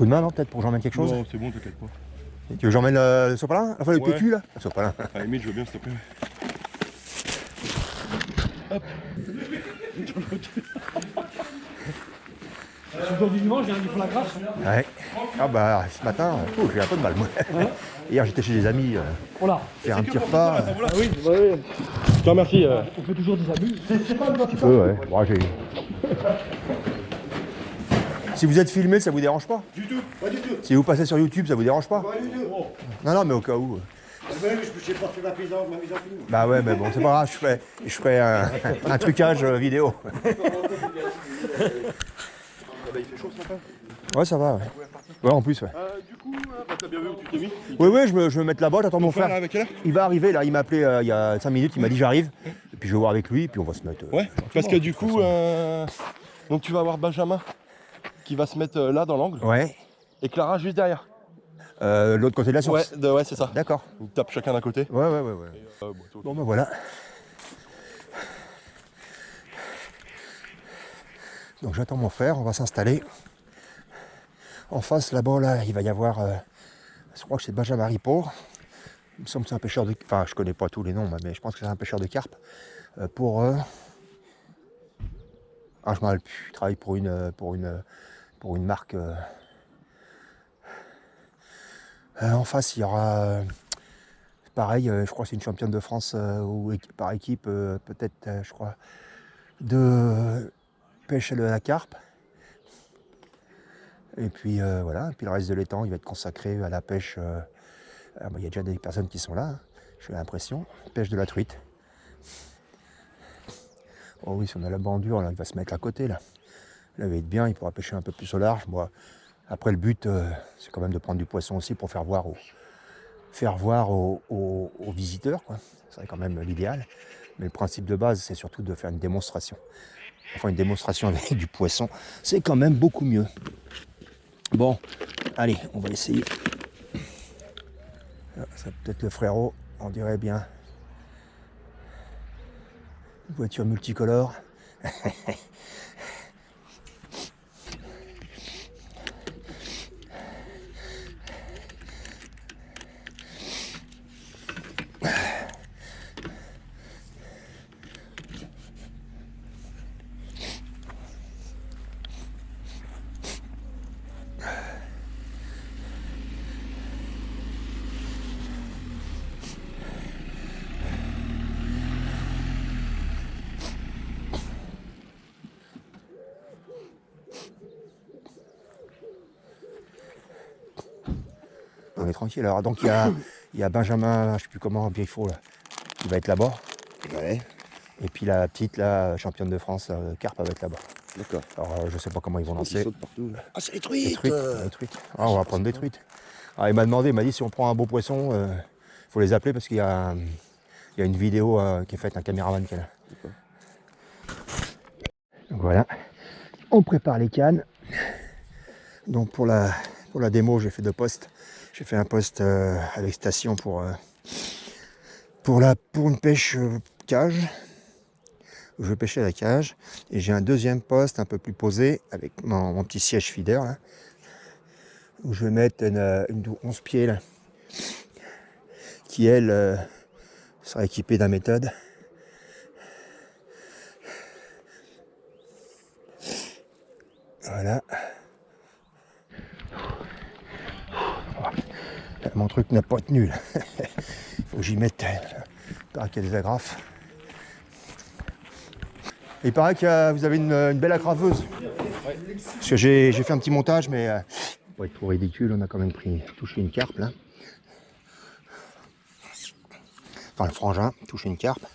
de main, non, peut-être, pour que j'emmène quelque chose? Non, c'est bon, t'inquiète pas. Tu veux que j'emmène le sopalin? Enfin, le Ouais. PQ, là? Le sopalin. À la limite, je veux bien, s'il te plaît. Hop. C'est le jour du dimanche, il faut la grâce. Ouais. Ah bah, ce matin, j'ai un peu de mal, moi. Ouais. Hier, j'étais chez des amis, Voilà. faire un petit repas. Ah oui, bah oui. Je te remercie. On fait toujours des abus. C'est pas le Un petit peu, ouais. Bon, si vous êtes filmé, ça vous dérange pas? Du tout, pas du tout. Si vous passez sur YouTube, ça vous dérange pas? Pas du tout. Non, non, mais au cas où. Je n'ai pas fait ma mise en film. Bah ouais, mais bon, c'est pas grave, je ferai un trucage vidéo. Il fait chaud ce matin. Ouais, ça va, ouais. Ouais, en plus, ouais. Du coup, t'as bien vu où tu t'es mis? Oui, oui, je me vais mettre là-bas, j'attends mon frère. Avec quelle heure? Il va arriver, là, il m'a appelé il y a 5 minutes, il m'a dit j'arrive. Et puis je vais voir avec lui, et puis on va se mettre... Ouais, parce que du coup, donc tu vas avoir Benjamin qui va se mettre là dans l'angle. Ouais. Et Clara juste derrière. L'autre côté de la source. Ouais, c'est ça. D'accord. On tape chacun d'un côté. Ouais. Bon, ben voilà. Donc j'attends mon frère, on va s'installer. En face, là-bas, là, il va y avoir... je crois que c'est Benjamin Ripaud. Il me semble que c'est un pêcheur de... Enfin, je connais pas tous les noms, mais je pense que c'est un pêcheur de carpe. Pour... Ah, je m'en rappelle plus. Il travaille pour une marque... en face, il y aura... pareil, je crois que c'est une championne de France ou par équipe, peut-être, je crois, de pêche à la carpe. Et puis voilà, et puis le reste de l'étang, il va être consacré à la pêche. Il y a déjà des personnes qui sont là, hein, j'ai l'impression. Pêche de la truite. Oh oui, si on a la bandure, là, il va se mettre à côté, là. Là, il va être bien, il pourra pêcher un peu plus au large. Moi, après, le but, c'est quand même de prendre du poisson aussi pour faire voir aux visiteurs, quoi. Ce serait quand même l'idéal. Mais le principe de base, c'est surtout de faire une démonstration. Enfin, une démonstration avec du poisson, c'est quand même beaucoup mieux. Bon, allez, on va essayer. Ça peut-être le frérot, on dirait bien. Une voiture multicolore. On est tranquille. Alors, donc il y a Benjamin, je ne sais plus comment, Bieffo, là, qui va être là-bas. Ouais. Et puis la petite, là, championne de France, carpe, va être là-bas. D'accord. Alors, je sais pas comment ils vont lancer. Ils sautent partout. Ah, c'est les Des truites. truites, des truites. Ah, on va prendre des truites. Ah, il m'a demandé, il m'a dit si on prend un beau poisson, faut les appeler parce qu'il y a une vidéo qui est faite, un caméraman qui est là. Donc voilà, on prépare les cannes. Donc pour la démo, j'ai fait 2 postes. J'ai fait un poste avec station pour une pêche cage. Où je vais pêcher à la cage. Et j'ai un deuxième poste un peu plus posé avec mon petit siège feeder là, où je vais mettre une 11 pieds là, qui elle sera équipée d'un méthode. Voilà. Mon truc n'a pas tenu là. Il faut que j'y mette. Il paraît qu'il y a des agrafes. Il paraît que vous avez une belle agraveuse. Parce que j'ai fait un petit montage, mais pour être trop ridicule, on a quand même touché une carpe là. Enfin, le frangin, touché une carpe.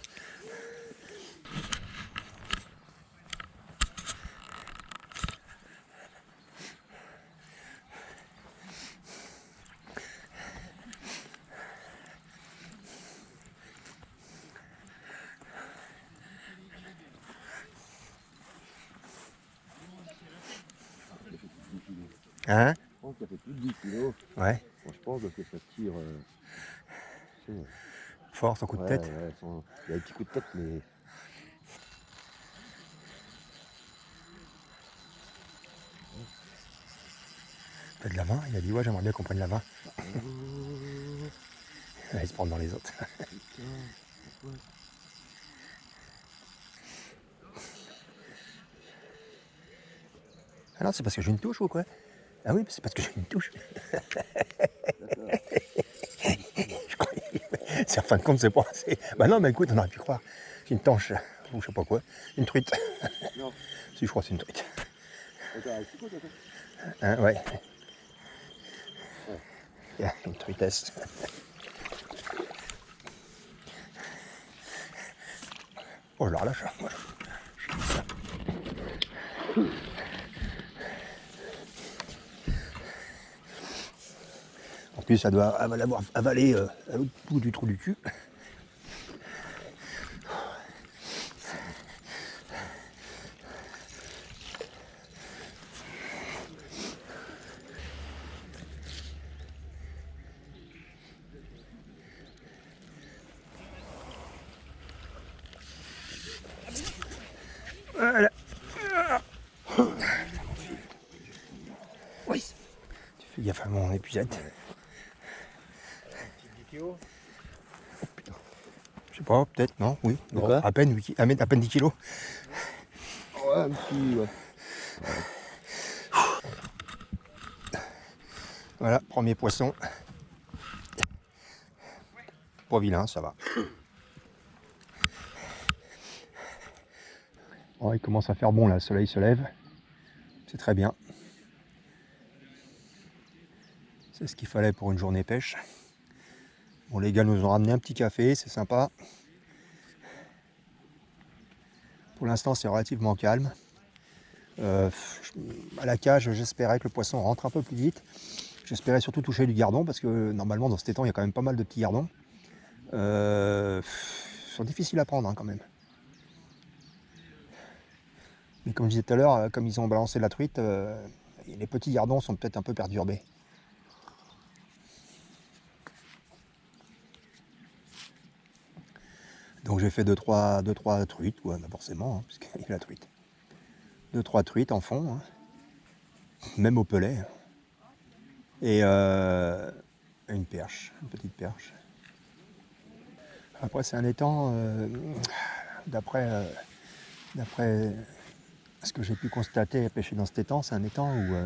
Hein? Je pense que ça fait plus de 10 kilos. Ouais. Moi, je pense que ça tire. Fort, son coup de tête. Ouais, il y a un petit coup de tête, mais. Pas de la vin, il a dit ouais j'aimerais bien qu'on prenne la vin. Il va se prendre dans les autres. Ah non, c'est parce que j'ai une touche ou quoi? Ah oui, c'est parce que j'ai une touche. Je croyais. C'est en fin de compte, c'est pas assez. Bah non, mais écoute, on aurait pu croire. C'est une tanche, ou je sais pas quoi. Une truite. Non. Si, je crois que c'est une truite. C'est quoi, toi? Hein, ouais. Une truitesse. Oh, je la relâche. Voilà. Je dis ça. En plus, ça doit l'avoir avalé à l'autre bout du trou du cul. Voilà. Oui. Tu fais gaffe à mon épuisette. Je sais pas, peut-être, non, oui. De quoi? À peine, à peine 10 kilos. Ouais, un petit, ouais. Voilà, premier poisson. Pas vilain, ça va. Oh, il commence à faire bon là, le soleil se lève. C'est très bien. C'est ce qu'il fallait pour une journée pêche. Bon, les gars nous ont ramené un petit café, c'est sympa. Pour l'instant, c'est relativement calme. À la cage, j'espérais que le poisson rentre un peu plus vite. J'espérais surtout toucher du gardon parce que normalement, dans cet étang, il y a quand même pas mal de petits gardons. Ils sont difficiles à prendre hein, quand même. Mais comme je disais tout à l'heure, comme ils ont balancé la truite, les petits gardons sont peut-être un peu perturbés. Donc j'ai fait 2-3 truites, quoi, bah forcément, hein, puisqu'il y a la truite. 2-3 truites en fond, hein, même au pelet. Et une perche, une petite perche. Après c'est un étang, d'après ce que j'ai pu constater à pêcher dans cet étang, c'est un étang où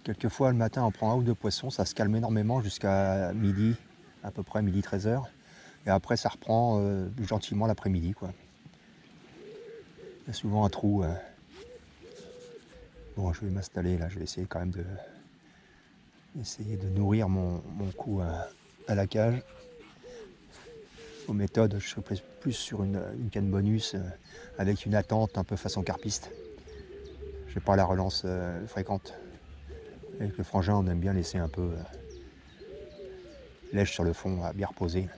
quelquefois le matin on prend 1 ou 2 poissons, ça se calme énormément jusqu'à midi, à peu près midi 13h. Et après ça reprend gentiment l'après-midi quoi. Il y a souvent un trou. Bon, je vais m'installer là, je vais essayer quand même de nourrir mon coup à la cage. Aux méthodes, je serais plus sur une canne bonus avec une attente un peu façon carpiste. Je n'ai pas la relance fréquente. Avec le frangin, on aime bien laisser un peu lèche sur le fond, bien reposé.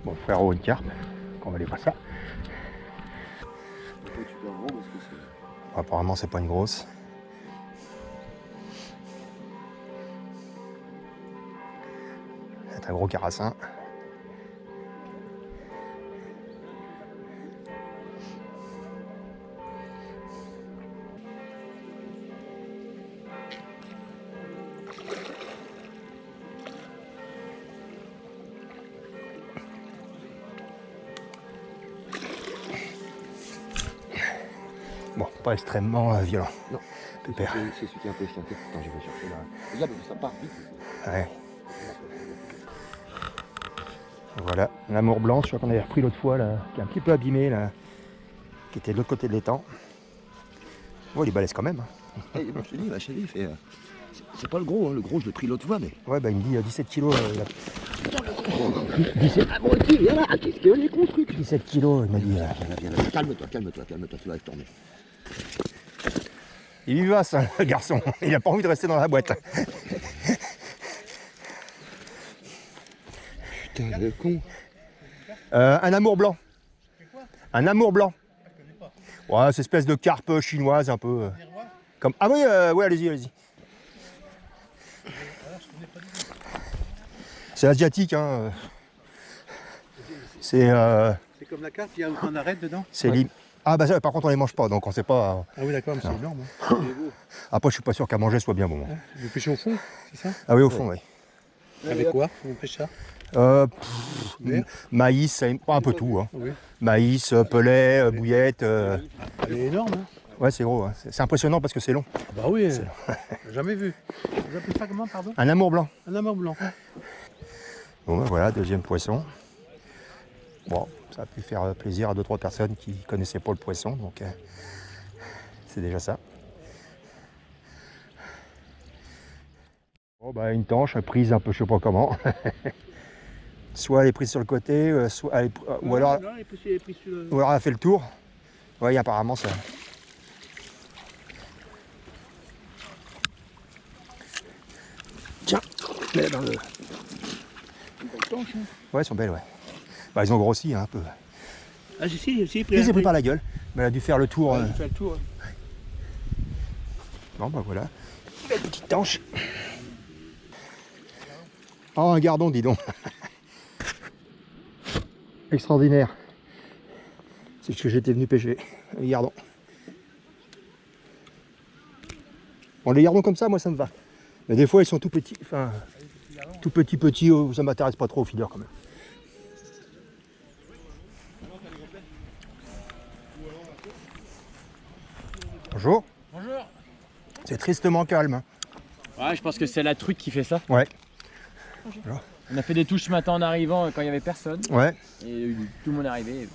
Bon, frérot, une carpe, on va aller voir ça. Apparemment, c'est pas une grosse. C'est un gros carassin. Bon, pas extrêmement violent. Non. Pépère. C'est celui qui est un peu esquinté. Attends, je vais chercher là. Regarde, ça part vite. Ouais. Voilà, l'amour blanc, je crois qu'on avait repris l'autre fois, là, qui est un petit peu abîmé, là, qui était de l'autre côté de l'étang. Oh, il est balèze quand même. Hey, bon, je te dis, la chérie, fait. C'est pas le gros, hein. Le gros, je l'ai pris l'autre fois, mais. Ouais, bah il me dit 17 kilos. 17... Ah bon, ok, viens là, qu'est-ce que les cons trucs 17 kilos, il m'a dit. Viens là. Calme-toi, tu vas tomber. Il est vivace, hein, le garçon. Il a pas envie de rester dans la boîte. Putain, le con. Un amour blanc. Un amour blanc. Ouais, c'est espèce de carpe chinoise un peu. Comme... Ah oui, ouais, allez-y, allez-y. C'est asiatique, hein. C'est comme la carte, il y a un arrête dedans. ouais. Ah bah ça, par contre on les mange pas, donc on sait pas. Ah oui d'accord, mais c'est énorme. Hein. Après je suis pas sûr qu'à manger soit bien bon. Vous pêchez au fond, c'est ça? Ah oui, au fond, oui. Avec quoi vous pêchez ça? Maïs, un peu tout. Hein. Oui. Maïs, pellet, bouillette. Elle est énorme. Hein. Ouais, c'est gros. Hein. C'est impressionnant parce que c'est long. Bah oui, jamais vu. Vous appelez ça comment, pardon? Un amour blanc. Un amour blanc. Bon ben voilà, deuxième poisson. Bon, ça a pu faire plaisir à 2-3 personnes qui connaissaient pas le poisson, donc c'est déjà ça. Bon bah une tanche prise un peu je sais pas comment. Soit elle est prise sur le côté, soit elle est, ou alors elle est prise sur le... ou alors elle a fait le tour. Oui, apparemment ça. Tiens, mets-la dans le... Ouais, elles sont belles, ouais. Bah, ils ont grossi hein, un peu. Ah, si, Il les a pris par la gueule. Mais elle a dû faire le tour. Elle fait le tour. Bon, bah voilà. Belle petite tanche. Oh, un gardon, dis donc. Extraordinaire. C'est ce que j'étais venu pêcher. Les gardons. Bon, les gardons comme ça, moi, ça me va. Mais des fois, ils sont tout petits. Enfin, tout petits, ça m'intéresse pas trop au feeder quand même. Bonjour. Bonjour. C'est tristement calme. Hein. Ouais, je pense que c'est la truite qui fait ça. Ouais. On a fait des touches ce matin en arrivant quand il n'y avait personne. Ouais. Et tout le monde est arrivé.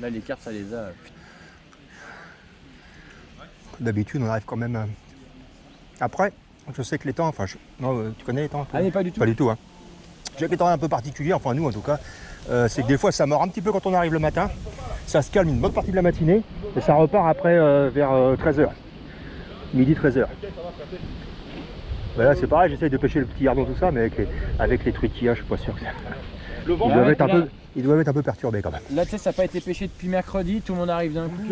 Là, les cartes, ça les a. D'habitude, on arrive quand même. Après, je sais que les temps. Enfin, non, tu connais les temps? Ah, mais pas du tout. Pas du tout. Hein. J'ai que les temps un peu particuliers, enfin nous en tout cas. C'est que des fois, ça mord un petit peu quand on arrive le matin. Ça se calme une bonne partie de la matinée. Et ça repart après vers 13h. Midi 13h. Là, c'est pareil, j'essaye de pêcher le petit gardon, tout ça, mais avec les truitillages, je suis pas sûr que ça. Ils doivent être un peu perturbés quand même. Là, tu sais, ça n'a pas été pêché depuis mercredi. Tout le monde arrive d'un coup.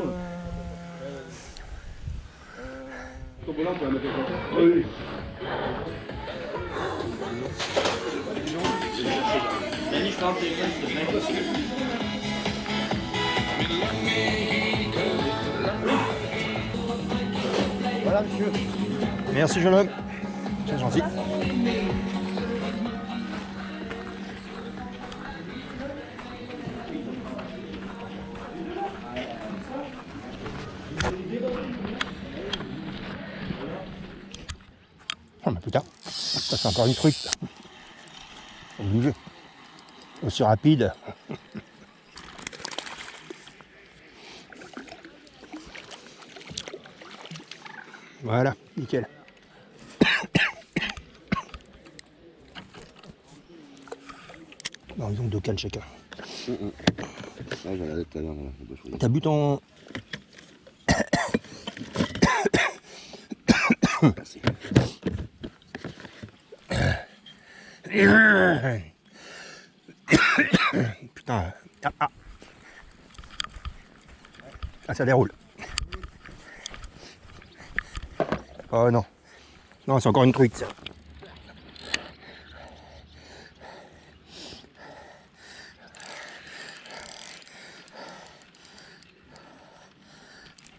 Voilà, monsieur. Merci, jeune homme. C'est gentil. Oh, mais putain, ça c'est encore une truc. Obligé. Aussi rapide. Voilà, nickel. Bon, ils ont 2 cales chacun. Ouais, j'en ai tout à l'heure. T'as bu ton... Merci. Putain. Ah, ça déroule. Oh non. Non, c'est encore une truite, ça.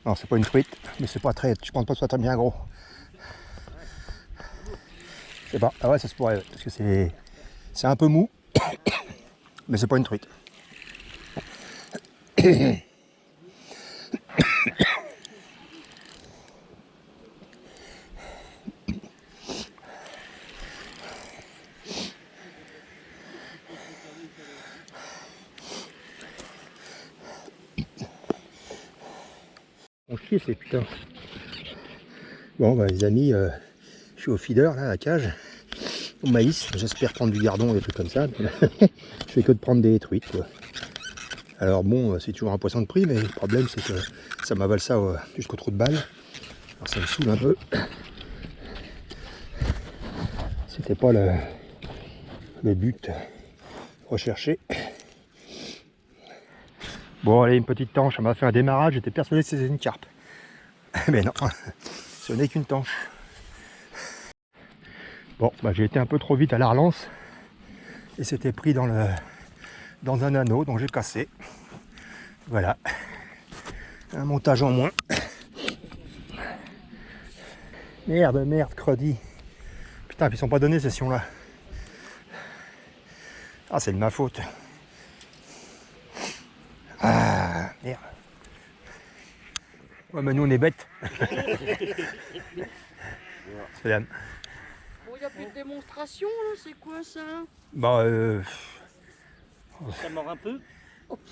Non, c'est pas une truite, mais c'est pas très... Je pense pas que ce soit très bien gros. Je sais pas. Ah ouais, ça se pourrait, parce que c'est un peu mou, mais c'est pas une truite. On chie ces putains. Bon bah les amis, je suis au feeder là, à la cage, au maïs. J'espère prendre du gardon, des trucs comme ça. Je fais que de prendre des truites quoi. Alors bon, c'est toujours un poisson de prix, mais le problème c'est que ça m'avale ça jusqu'au trou de balle. Alors ça me saoule un peu. C'était pas le but recherché. Bon allez, une petite tanche, ça m'a fait un démarrage, j'étais persuadé que c'était une carpe. Mais non, ce n'est qu'une tanche. Bon, bah, j'ai été un peu trop vite à la relance et c'était pris dans un anneau, donc j'ai cassé. Voilà, un montage en moins. Merde, credi. Putain, puis ils sont pas donnés ces sions-là. Ah, c'est de ma faute. Ah, merde. Ouais, mais nous on est bêtes. C'est la... Bon, il n'y a plus de démonstration là, c'est quoi ça? Bah, Ça mord un peu.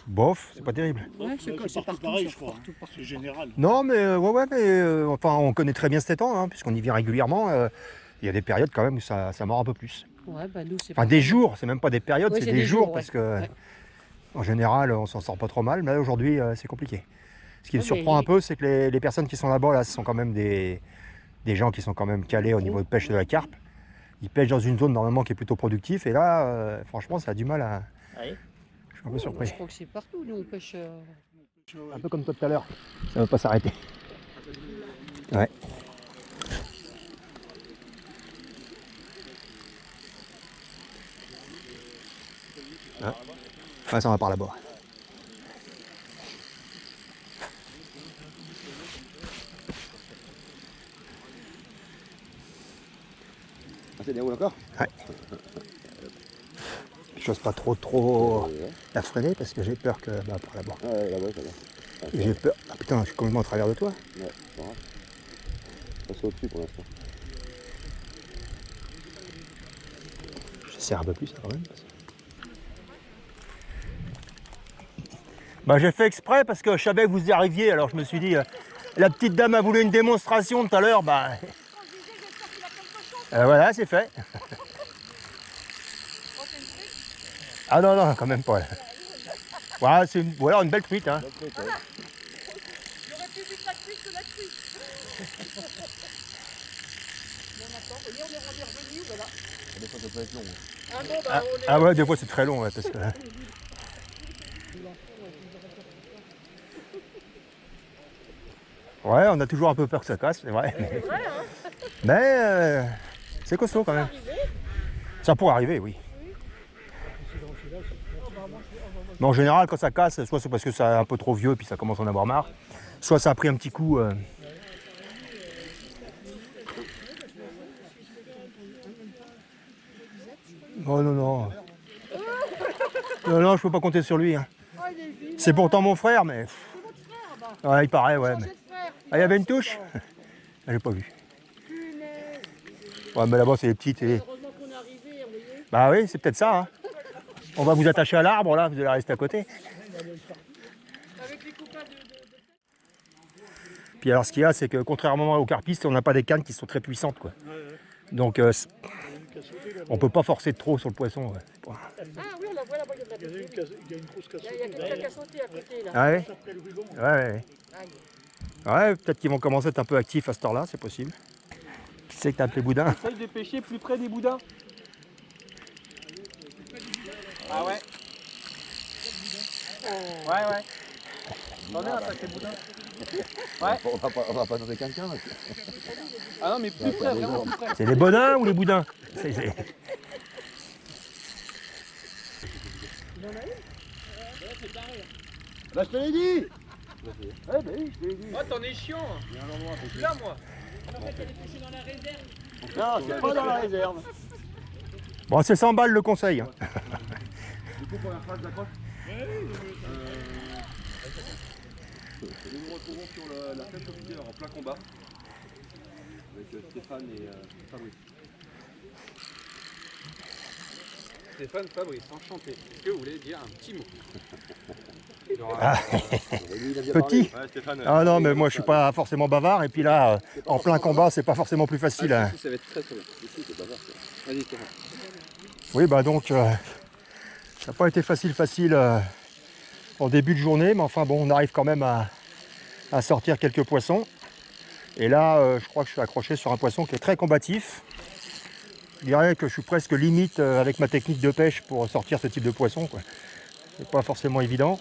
bof, c'est pas terrible. Ouais, c'est partout pareil, ça, je crois. partout. C'est général. Non, mais ouais, mais enfin, on connaît très bien cet étang, hein, puisqu'on y vit régulièrement. Il y a des périodes quand même où ça mord un peu plus. Ouais, bah nous c'est Enfin, des jours, c'est même pas des périodes, Oui, c'est c'est des des jours, jours, parce ouais. que Ouais. en général, on s'en sort pas trop mal, mais là, aujourd'hui, c'est compliqué. Ce qui me Ouais, surprend mais- un peu, c'est que les personnes qui sont là-bas, là, ce sont quand même des gens qui sont quand même calés au niveau de pêche de la carpe. Ils pêchent dans une zone normalement qui est plutôt productive, et là, franchement, ça a du mal à... Ouais. Je suis un peu surpris. Je crois que c'est partout, nous on pêche. Un peu comme toi tout à l'heure, ça ne va pas s'arrêter. Ouais. Ouais, ça va par là-bas. Ah, c'est des roues encore? Ouais. J'ose pas trop la freiner parce que j'ai peur que... Bah, par là-bas. Ouais, là-bas, ça va. J'ai peur... Ah putain, je suis complètement à travers de toi. Ouais, c'est pas grave. Passe au-dessus pour l'instant. Je serre un peu plus quand même. Bah, j'ai fait exprès parce que je savais que vous y arriviez, alors je me suis dit, la petite dame a voulu une démonstration tout à l'heure, bah... voilà, c'est fait. Ah non, quand même pas. Voilà, c'est ou alors une belle truite. Hein. J'aurais pu vite la cuite que la cuite. Bon, attends, on est revenu, voilà. Des fois, ça peut être long. Ah non, bah on est. Ah ouais, des fois c'est très long, ouais, parce que... Ouais, on a toujours un peu peur que ça casse, c'est vrai. C'est vrai, hein? Mais c'est costaud quand même. Ça pourrait arriver, oui. Mais en général, quand ça casse, soit c'est parce que c'est un peu trop vieux et puis ça commence à en avoir marre, soit ça a pris un petit coup. Oh non. Non, je peux pas compter sur lui. Hein. Ah, il est vide. C'est pourtant mon frère, mais... C'est votre frère, bah. Ouais, il paraît, ouais. Mais... Changez de frère. Ah, il y avait une touche? Ah, j'ai pas vu. Punaise. Ouais, mais là-bas, c'est les petites. Et... Heureusement qu'on est arrivé, vous voyez. Bah oui, c'est peut-être ça. Hein. On va vous attacher à l'arbre, là, vous allez rester à côté. Avec les copains de... Puis alors, ce qu'il y a, c'est que contrairement aux carpistes, on n'a pas des cannes qui sont très puissantes, quoi. Donc, on peut pas forcer trop sur le poisson. Ouais. Ah oui, on la voit là-bas, il y a de la petite. Il y a une grosse casse. Il y a quelqu'un qui a sauté à côté, là. Ah ouais? Après le ruban. Ouais. Aïe. Ouais, peut-être qu'ils vont commencer à être un peu actifs à cette heure-là, c'est possible. Qui c'est que t'as appelé Boudin? Essaye de pêcher plus près des boudins. Ah ouais. Ouais. J'en ai un sacré boudin. Ouais. On va pas tenter quelqu'un là. Ah non mais plus près, vraiment plus près. C'est les bonins ou les boudins? Bah je te l'ai dit. Ouais bah oui, je te l'ai dit. Oh, t'en es chiant. Il y a un endroit Je suis là, moi. Non, c'est pas dans la réserve. Bon, c'est 100 balles le conseil. Hein. Du coup pour la phrase d'accroche. Nous nous retrouvons sur la pêche au leader en plein combat avec Stéphane et Fabrice. Stéphane, Fabrice, enchanté. Est-ce que vous voulez dire un petit mot? Petit? Ouais, Stéphane. Ah non, mais moi je suis pas forcément bavard. Et puis là, en plein combat, c'est pas forcément plus facile. Hein. Ça va être très très bien. Vas-y, Stéphane. Oui, bah donc, ça n'a pas été facile en début de journée. Mais enfin bon, on arrive quand même à sortir quelques poissons. Et là, je crois que je suis accroché sur un poisson qui est très combatif. Je dirais que je suis presque limite avec ma technique de pêche pour sortir ce type de poisson, quoi. C'est pas forcément évident.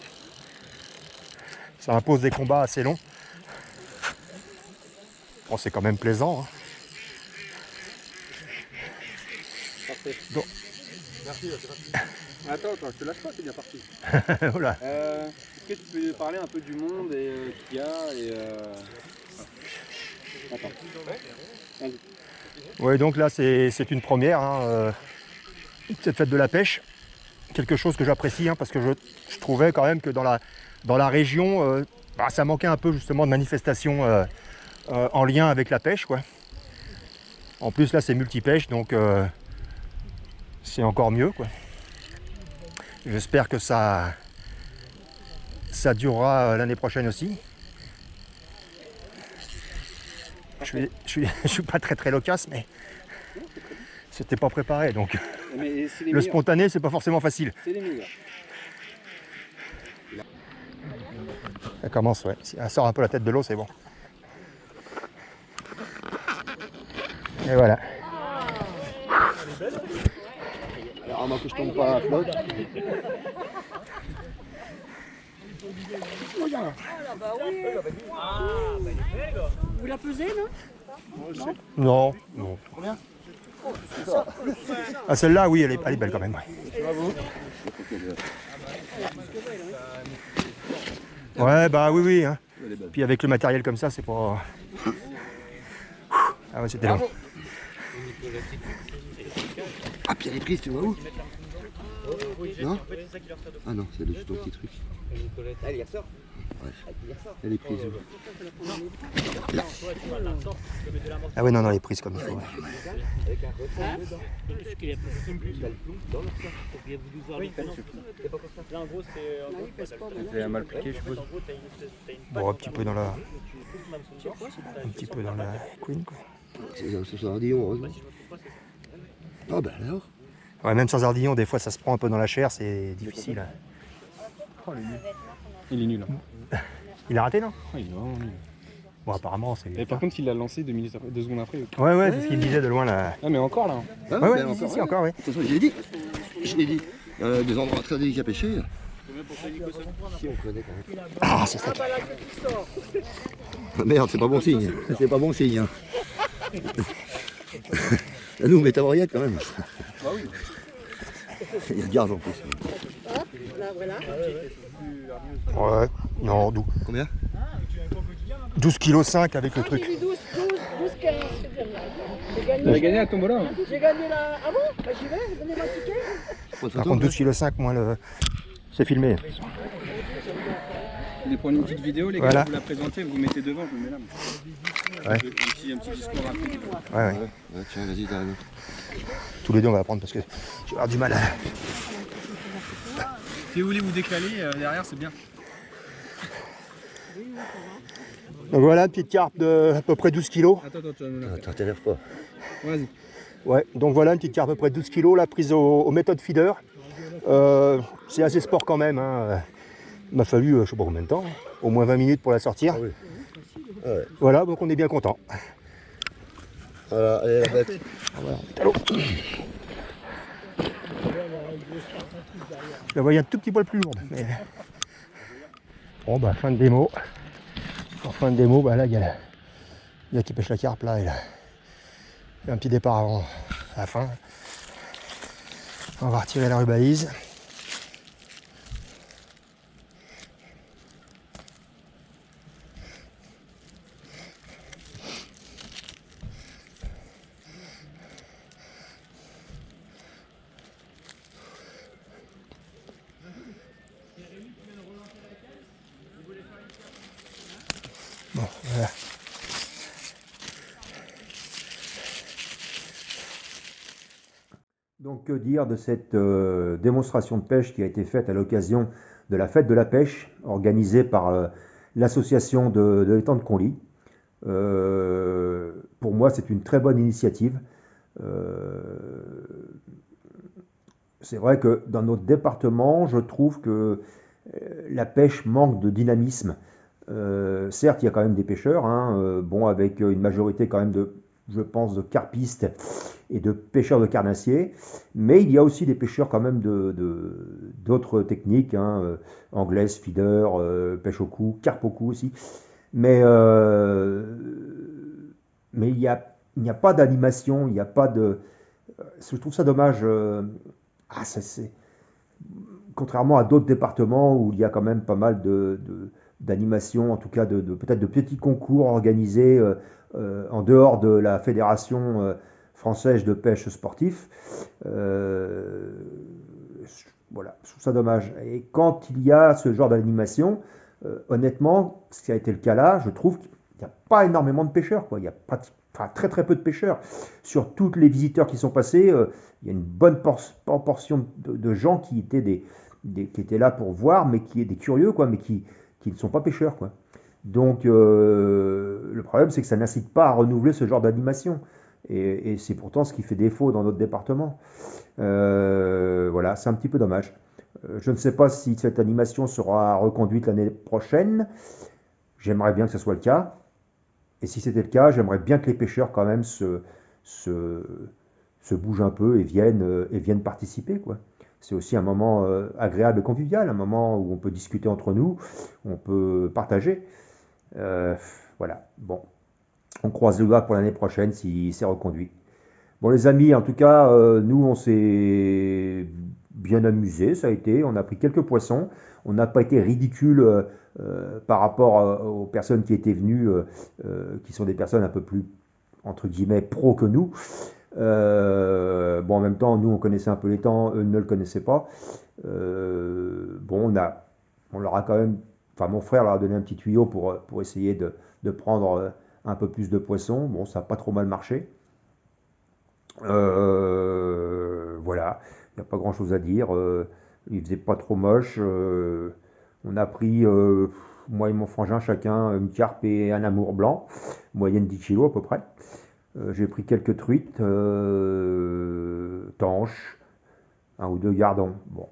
Ça impose des combats assez longs. Bon, c'est quand même plaisant, hein. Parfait. Donc. Merci, c'est parti. Attends, je te lâche pas, c'est bien parti. Voilà. Est-ce que tu peux parler un peu du monde et qu'il y a et Attends. Ouais. Oui, donc là, c'est une première, hein, cette fête de la pêche. Quelque chose que j'apprécie, hein, parce que je trouvais quand même que dans la région, ça manquait un peu justement de manifestations en lien avec la pêche, quoi. En plus, là, c'est multi-pêche, donc c'est encore mieux, quoi. J'espère que ça durera l'année prochaine aussi. Je suis pas très loquace, mais c'était pas préparé, donc Mais c'est les le meilleurs. spontané, c'est pas forcément facile. C'est les meilleurs. Ça commence, ouais. Si elle sort un peu la tête de l'eau, c'est bon. Et voilà. Alors, moi que je tombe pas à flotte. Vous la pesez, non? Non, non. Combien? Ah, celle-là, oui, elle est belle quand même. Ouais, bah oui, hein. Puis avec le matériel comme ça, c'est pas... Ah ouais, c'était long. Ah, puis elle est prise, tu vois où? Non? Ah non, c'est dessus ton petit truc. Elle y ressort. Elle est prise. Ah ouais, non, elle est prise comme il faut. Ouais. C'est mal piqué, je suppose. Bon, un petit peu dans la... Un petit peu dans la queen, quoi. C'est ça, ardillon, heureusement. Ah bah alors? Ouais, même sans ardillon, des fois, ça se prend un peu dans la chair, c'est difficile. Hein. Il est nul. Hein. Il a raté, non? Il est vraiment nul. Bon, apparemment, c'est... Et par contre, il l'a lancé 2 secondes après. Ouais, c'est ce qu'il me disait de loin, là. Ah, mais encore là. Ah, Ouais, ben si, encore, ouais. De toute façon, je l'ai dit. Je l'ai dit. Des endroits très délicats à pêcher. Si, on connaît quand même. Ah, c'est ça. Ah, merde, c'est pas bon signe. C'est pas bon signe. Hein. Là, nous, on met ta oreillette quand même. Bah oui. Il y a de garde en plus. Voilà. Ouais, non, Combien? 12,5 kg avec le J'ai truc. vu 12, 15. J'ai gagné. T'as gagné à Tombola. Hein. J'ai gagné la... Ah bon? Bah j'y vais, donnez-moi le ticket. Par contre, 12,5 kg, moi, c'est filmé. Vous allez prendre une petite vidéo, les Voilà. gars, vous la présentez, vous mettez devant, je me mets là. Ouais. Un petit discours rapide. Ouais. Ouais, tiens, vas-y, t'as raison. Tous les deux, on va la prendre parce que je vais avoir du mal à... Si vous voulez vous décaler, derrière, c'est bien. Donc voilà, une petite carpe de à peu près 12 kg. Attends, t'énerve pas. Vas-y. Ouais, donc voilà, une petite carpe à peu près 12 kg, là, prise aux méthodes feeder. C'est assez sport quand même, hein. Il m'a fallu, je sais pas combien de temps, au moins 20 minutes pour la sortir. Ah oui. Ouais. Voilà, donc on est bien content. Voilà, allez, la bête. Voilà, on est à l'eau. Je la voyais un tout petit poil plus lourde. Mais... Bon, bah, fin de démo. En fin de démo, bah là, il y a le gars qui pêche la carpe, là, il a fait un petit départ avant la fin. On va retirer la rubalise. Bon, voilà. Donc que dire de cette démonstration de pêche qui a été faite à l'occasion de la fête de la pêche organisée par l'association de l'étang de Conly. Pour moi, c'est une très bonne initiative. C'est vrai que dans notre département, je trouve que la pêche manque de dynamisme. Certes, il y a quand même des pêcheurs, hein, bon, avec une majorité quand même je pense, de carpistes et de pêcheurs de carnassiers, mais il y a aussi des pêcheurs quand même d'autres techniques, hein, anglaise, feeder, pêche au cou, carpe au cou aussi, mais, mais il n'y a pas d'animation, il n'y a pas de... Je trouve ça dommage. Contrairement à d'autres départements où il y a quand même pas mal d'animations, en tout cas peut-être de petits concours organisés en dehors de la fédération française de pêche sportif. Voilà, je trouve ça dommage. Et quand il y a ce genre d'animation, honnêtement, ce qui a été le cas là, je trouve qu'il n'y a pas énormément de pêcheurs, quoi. Il y a très très peu de pêcheurs. Sur tous les visiteurs qui sont passés, il y a une bonne portion de gens qui étaient qui étaient là pour voir, mais qui étaient des curieux, quoi, mais qui ne sont pas pêcheurs, quoi. Donc le problème, c'est que ça n'incite pas à renouveler ce genre d'animation. Et c'est pourtant ce qui fait défaut dans notre département. Voilà, c'est un petit peu dommage. Je ne sais pas si cette animation sera reconduite l'année prochaine. J'aimerais bien que ce soit le cas. Et si c'était le cas, j'aimerais bien que les pêcheurs quand même se bougent un peu et viennent participer, quoi. C'est aussi un moment agréable et convivial, un moment où on peut discuter entre nous, on peut partager. Voilà, bon, on croise les doigts pour l'année prochaine si c'est reconduit. Bon les amis, en tout cas, nous on s'est bien amusés, ça a été, on a pris quelques poissons, on n'a pas été ridicule par rapport aux personnes qui étaient venues, qui sont des personnes un peu plus, entre guillemets, pro que nous. Bon, en même temps, nous on connaissait un peu les temps, eux ne le connaissaient pas. Bon, on leur a quand même, enfin mon frère leur a donné un petit tuyau pour essayer de prendre un peu plus de poissons. Bon, ça n'a pas trop mal marché. Voilà, il n'y a pas grand chose à dire. Il faisait pas trop moche. On a pris, moi et mon frangin, chacun une carpe et un amour blanc, moyenne 10 kilos à peu près. J'ai pris quelques truites, tanches, un ou deux gardons. Bon,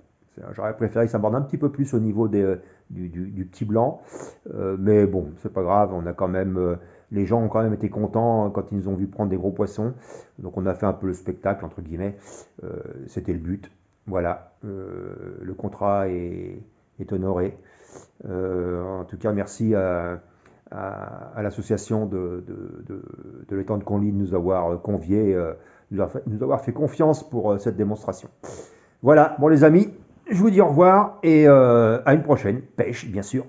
j'aurais préféré que ça borde un petit peu plus au niveau du petit blanc, mais bon, c'est pas grave. On a quand même, les gens ont quand même été contents quand ils nous ont vu prendre des gros poissons. Donc on a fait un peu le spectacle entre guillemets. C'était le but. Voilà, le contrat est honoré. En tout cas, merci à l'association de l'étang de Conly de nous avoir conviés, nous avoir fait confiance pour cette démonstration. Voilà, bon les amis, je vous dis au revoir et à une prochaine pêche, bien sûr.